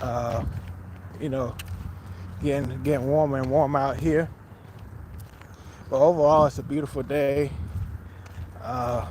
Uh, you know, getting warmer and warmer out here. But overall, it's a beautiful day uh,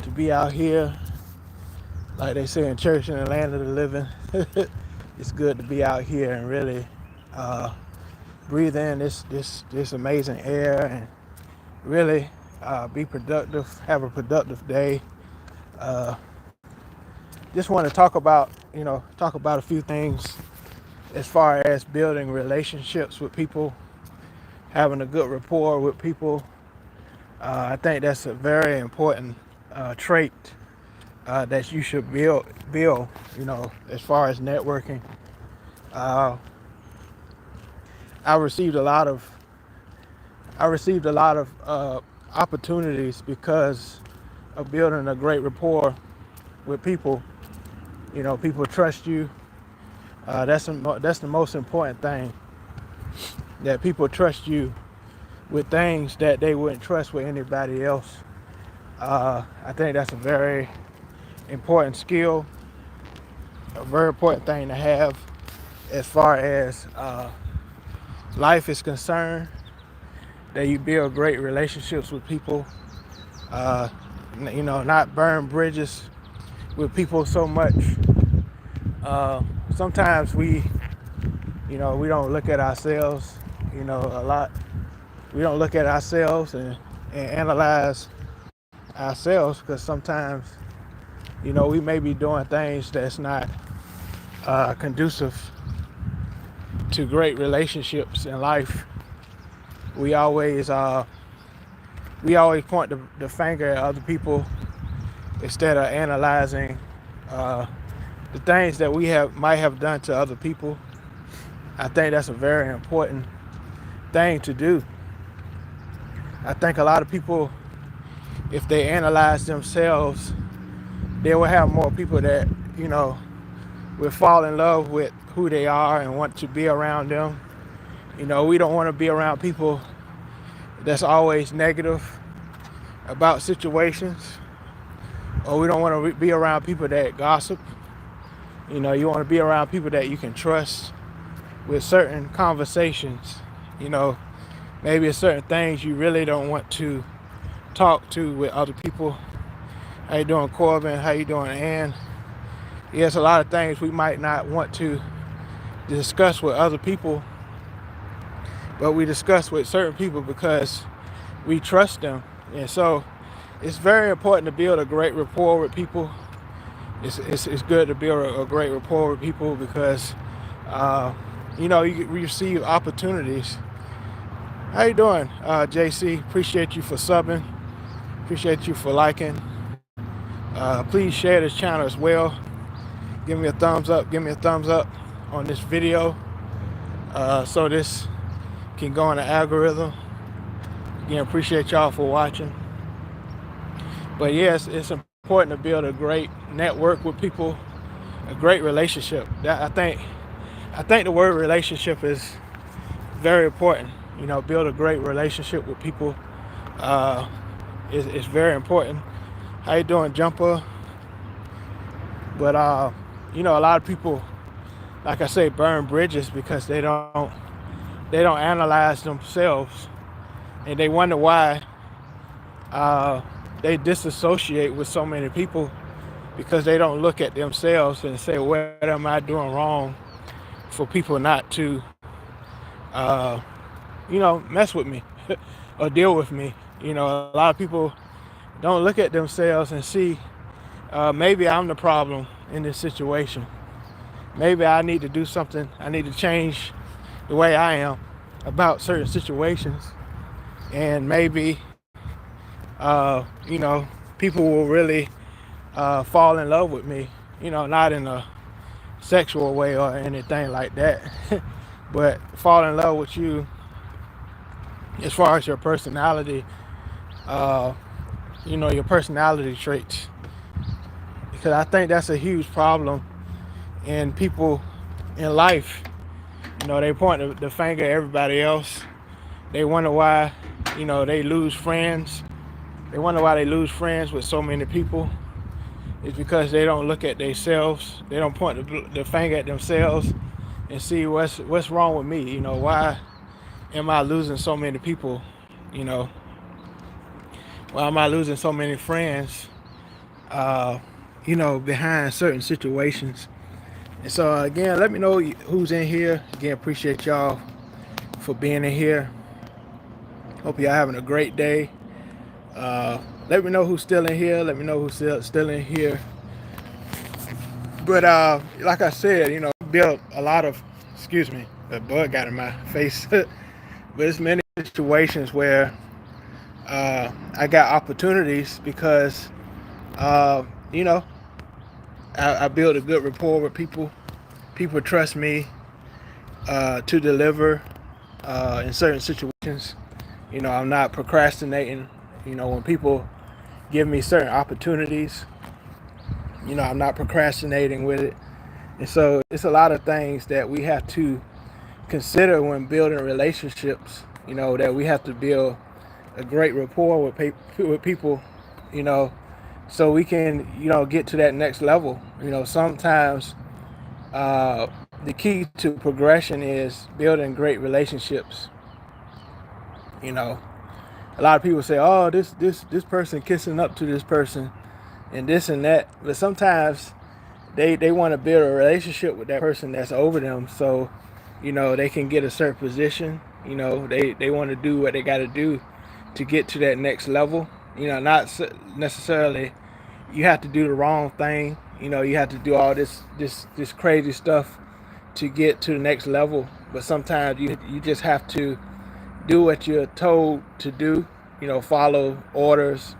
to be out here. Like they say in church, in the land of the living. It's good to be out here and really uh, breathe in this amazing air and really be productive, have a productive day. Uh, just want to talk about a few things as far as building relationships with people, having a good rapport with people. I think that's a very important trait that you should build. As far as networking. Uh, I received a lot of opportunities because of building a great rapport with people. People trust you. That's the most important thing. That people trust you with things that they wouldn't trust with anybody else. I think that's a very important skill, a very important thing to have as far as life is concerned. That you build great relationships with people. Uh, not burn bridges with people so much. Sometimes we don't look at ourselves, a lot. We don't look at ourselves and analyze ourselves because sometimes, we may be doing things that's not conducive to great relationships in life. We always point the finger at other people instead of analyzing the things that might have done to other people. I think that's a very important thing to do. I think a lot of people, if they analyze themselves, they will have more people that will fall in love with who they are and want to be around them. We don't want to be around people that's always negative about situations, or we don't want to be around people that gossip. You want to be around people that you can trust with certain conversations. Maybe it's certain things you really don't want to talk to with other people. How you doing, Corbin? How you doing, Ann? Yes, a lot of things we might not want to discuss with other people, but we discuss with certain people because we trust them. And so it's very important to build a great rapport with people. It's good to build a great rapport with people because you receive opportunities. How you doing, JC? Appreciate you for subbing. Appreciate you for liking. Please share this channel as well. Give me a thumbs up. Give me a thumbs up on this video so this can go in the algorithm. Again, appreciate y'all for watching. But yes, it's important to build a great network with people, a great relationship. I think the word relationship is very important. Build a great relationship with people. It's very important. How you doing, Jumper? But a lot of people, like I say, burn bridges because they don't analyze themselves, and they wonder why they disassociate with so many people because they don't look at themselves and say, what am I doing wrong for people not to mess with me or deal with me. A lot of people don't look at themselves and see maybe I'm the problem in this situation. Maybe I need to do something. I need to change the way I am about certain situations. And maybe, people will really fall in love with me, not in a sexual way or anything like that, but fall in love with you as far as your personality, your personality traits. Because I think that's a huge problem in people in life. They point the finger at everybody else. They wonder why, they lose friends. They wonder why they lose friends with so many people. is because they don't look at themselves. They don't point the finger at themselves and see what's wrong with me. Why am I losing so many people? You know, why am I losing so many friends? Uh, behind certain situations. And so again, let me know who's in here. Again, appreciate y'all for being in here. Hope y'all having a great day. Uh, Let me know who's still in here. Let me know who's still in here. But like I said, built a lot of, excuse me, the bug got in my face. But it's many situations where I got opportunities because, uh, you know, I build a good rapport with people. People trust me to deliver in certain situations. I'm not procrastinating. When people give me certain opportunities, I'm not procrastinating with it. And so it's a lot of things that we have to consider when building relationships, that we have to build a great rapport with people, you know, so we can, get to that next level. Sometimes the key to progression is building great relationships. You know, a lot of people say, "Oh, this person kissing up to this person," and this and that. But sometimes they want to build a relationship with that person that's over them, so they can get a certain position. They want to do what they got to do to get to that next level. Not necessarily you have to do the wrong thing. You have to do all this crazy stuff to get to the next level. But sometimes you just have to do what you're told to do. Follow orders.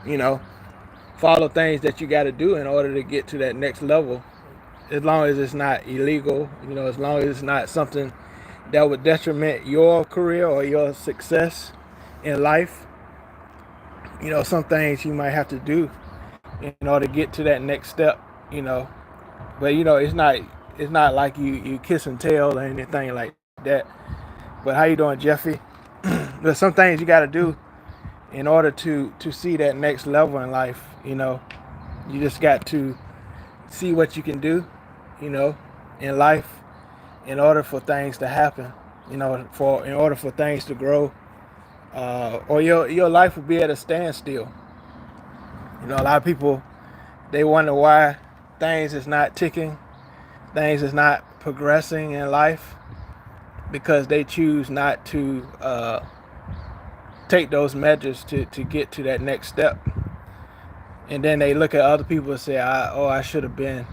you know, Follow things that you got to do in order to get to that next level. As long as it's not illegal, as long as it's not something that would detriment your career or your success in life. Some things you might have to do in order to get to that next step. But it's not like you kiss and tell or anything like that. But how you doing, Jeffy? There's some things you got to do in order to see that next level in life. You just got to see what you can do, in life, in order for things to happen. In order for things to grow, or your life will be at a standstill. A lot of people, they wonder why things is not ticking, things is not progressing in life, because they choose not to take those measures to get to that next step. And then they look at other people and say, I should have been,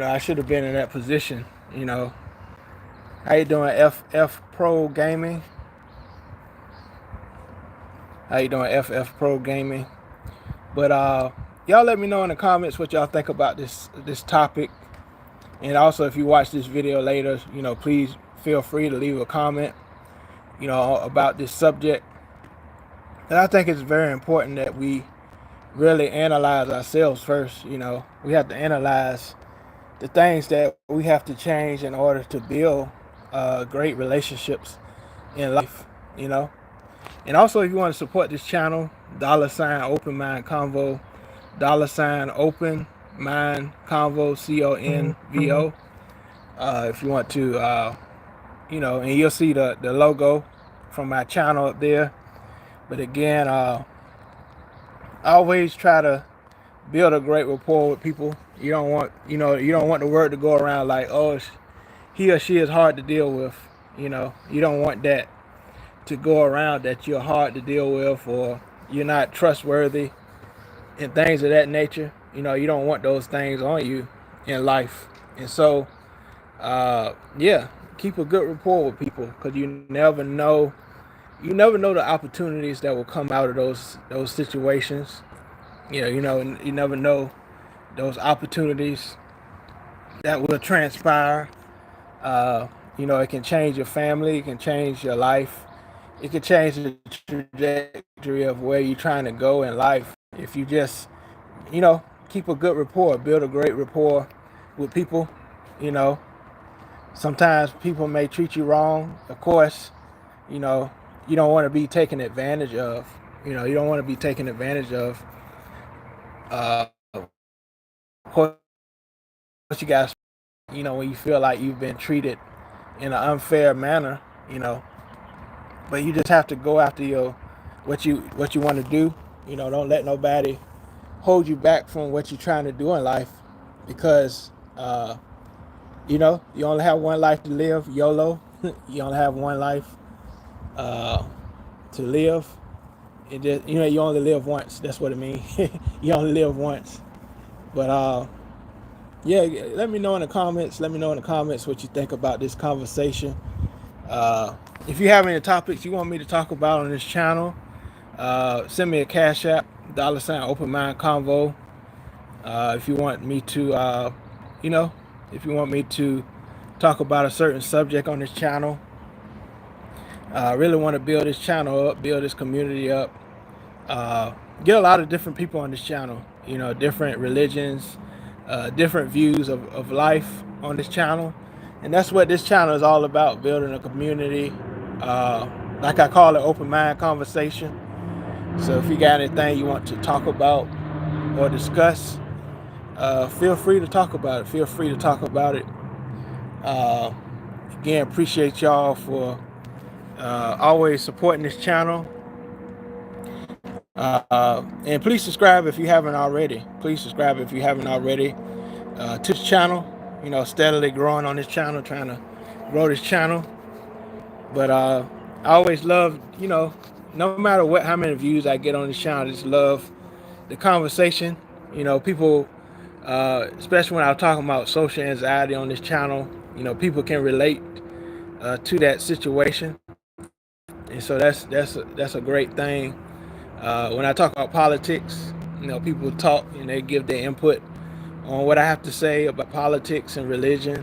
I should have been in that position. How you doing, FF Pro Gaming? How you doing, FF Pro Gaming? But y'all let me know in the comments what y'all think about this topic. And also, if you watch this video later, please feel free to leave a comment, about this subject. And I think it's very important that we really analyze ourselves first. We have to analyze the things that we have to change in order to build great relationships in life. And also, if you want to support this channel, $ Open Mind Convo, $ Open Mind Convo, CONVO. If you want to, and you'll see the logo from my channel up there. But again, I always try to build a great rapport with people. You don't want the word to go around like, oh, he or she is hard to deal with. You don't want that to go around, that you're hard to deal with or you're not trustworthy and things of that nature. You don't want those things on you in life. And so, keep a good rapport with people, because you never know the opportunities that will come out of those situations. You never know those opportunities that will transpire. It can change your family, it can change your life, it can change the trajectory of where you're trying to go in life. If you just, keep a good rapport, build a great rapport with people. Sometimes people may treat you wrong. Of course, you don't want to be taken advantage of. You don't want to be taken advantage of course, you guys, when you feel like you've been treated in an unfair manner, but you just have to go after what you want to do. Don't let nobody hold you back from what you're trying to do in life, because you only have one life to live. YOLO. You only have one life uh, to live. It just, you only live once. That's what it means. You only live once. But yeah, let me know in the comments. Let me know in the comments what you think about this conversation. If you have any topics you want me to talk about on this channel, send me a Cash App, $ Open Mind Convo. If you want me to, if you want me to talk about a certain subject on this channel, I really want to build this channel up, build this community up, get a lot of different people on this channel, different religions, different views of life on this channel. And that's what this channel is all about, building a community. Like I call it, open mind conversation. So if you got anything you want to talk about or discuss, feel free to talk about it. Feel free to talk about it. Again, appreciate y'all for always supporting this channel. And please subscribe if you haven't already. Please subscribe if you haven't already to the channel. Steadily growing on this channel, trying to grow this channel. But I always love, no matter how many views I get on this channel, I just love the conversation. People, especially when I'm talking about social anxiety on this channel, people can relate to that situation. And so that's a great thing. When I talk about politics, people talk and they give their input on what I have to say about politics and religion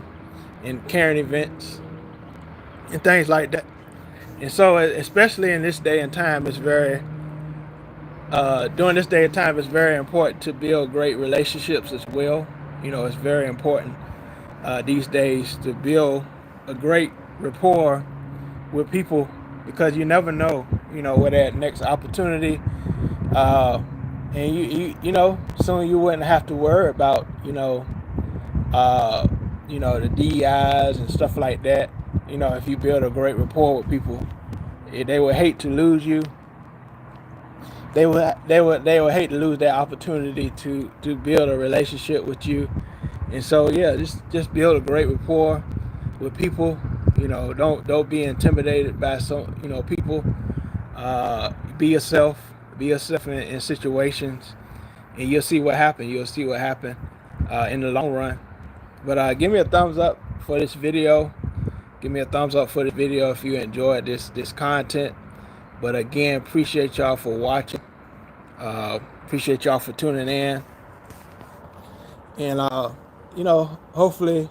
and current events and things like that. And so, especially in this day and time, it's very during this day and time, it's very important to build great relationships as well. It's very important these days to build a great rapport with people, because you never know, where that next opportunity, and soon you wouldn't have to worry about, the DEIs and stuff like that. If you build a great rapport with people, they would hate to lose you. They would hate to lose that opportunity to build a relationship with you. And so yeah, just build a great rapport with people. Don't be intimidated by people. Be yourself. Be yourself in situations, and you'll see what happens. You'll see what happens in the long run. But give me a thumbs up for this video. Give me a thumbs up for this video if you enjoyed this content. But again, appreciate y'all for watching. Appreciate y'all for tuning in. And hopefully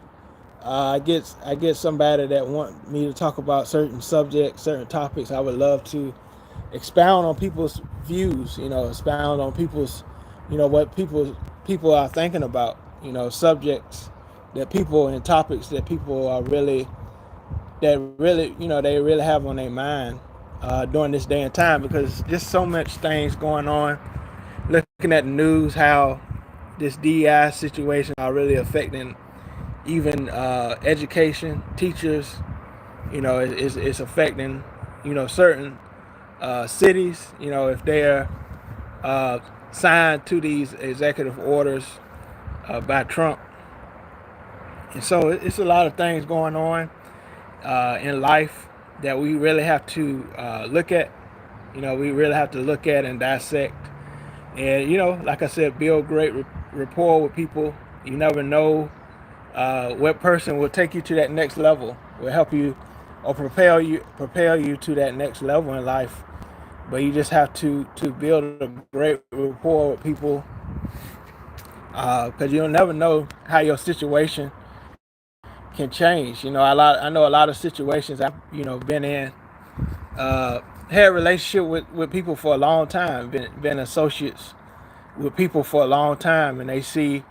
I get somebody that want me to talk about certain subjects, certain topics. I would love to expound on people's views, expound on people's, what people are thinking about, subjects that people and topics that people are really, they really have on their mind during this day and time, because just so much things going on. Looking at the news, how this DEI situation are really affecting even education, teachers. It's affecting, certain cities, if they're signed to these executive orders by Trump. And so it's a lot of things going on in life that we really have to look at. We really have to look at and dissect. And, like I said, build great rapport with people. You never know what person will take you to that next level, will help you or prepare you to that next level in life. But you just have to build a great rapport with people, because you'll never know how your situation can change. I know a lot of situations I've been in, had a relationship with people for a long time, been associates with people for a long time, and they see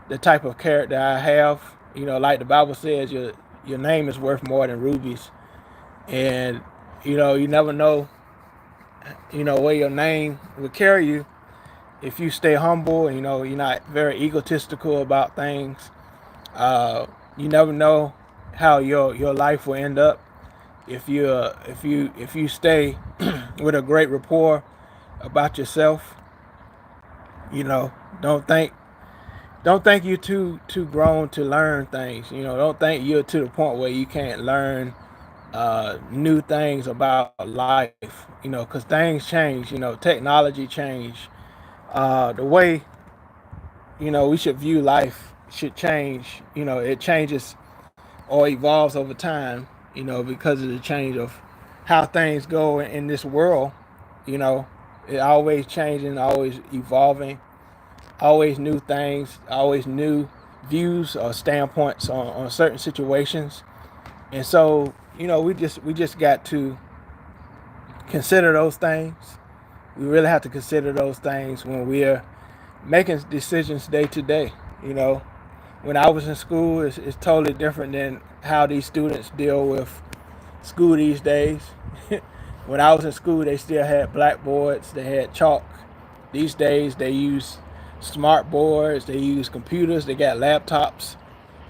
the type of character I have. Like the Bible says, your name is worth more than rubies. And you never know, where your name will carry you if you stay humble, you know, you're not very egotistical about things, you never know how your life will end up. If you stay with a great rapport about yourself, you know, don't think don't think you're too grown to learn things. You know, don't think you're to the point where you can't learn new things about life. You know, because things change. You know, technology change. The way we should view life should change. You know, it changes or evolves over time. You know, because of the change of how things go in this world. You know, it always changing, always evolving, always new things, always new views or standpoints on certain situations. And so, you know, we just got to consider those things. We really have to consider those things when we're making decisions day to day. You know, when I was in school, it's totally different than how these students deal with school these days. When I was in school, they still had blackboards, they had chalk. These days, they use smart boards, they use computers, they got laptops.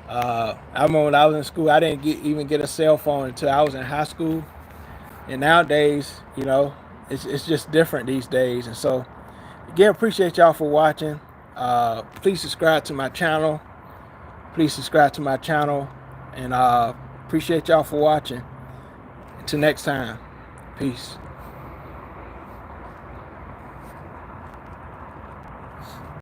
I remember when I was in school, I didn't even get a cell phone until I was in high school. And nowadays, you know, it's just different these days. And so, again, appreciate y'all for watching. Please subscribe to my channel. Please subscribe to my channel. And appreciate y'all for watching. Until next time, peace.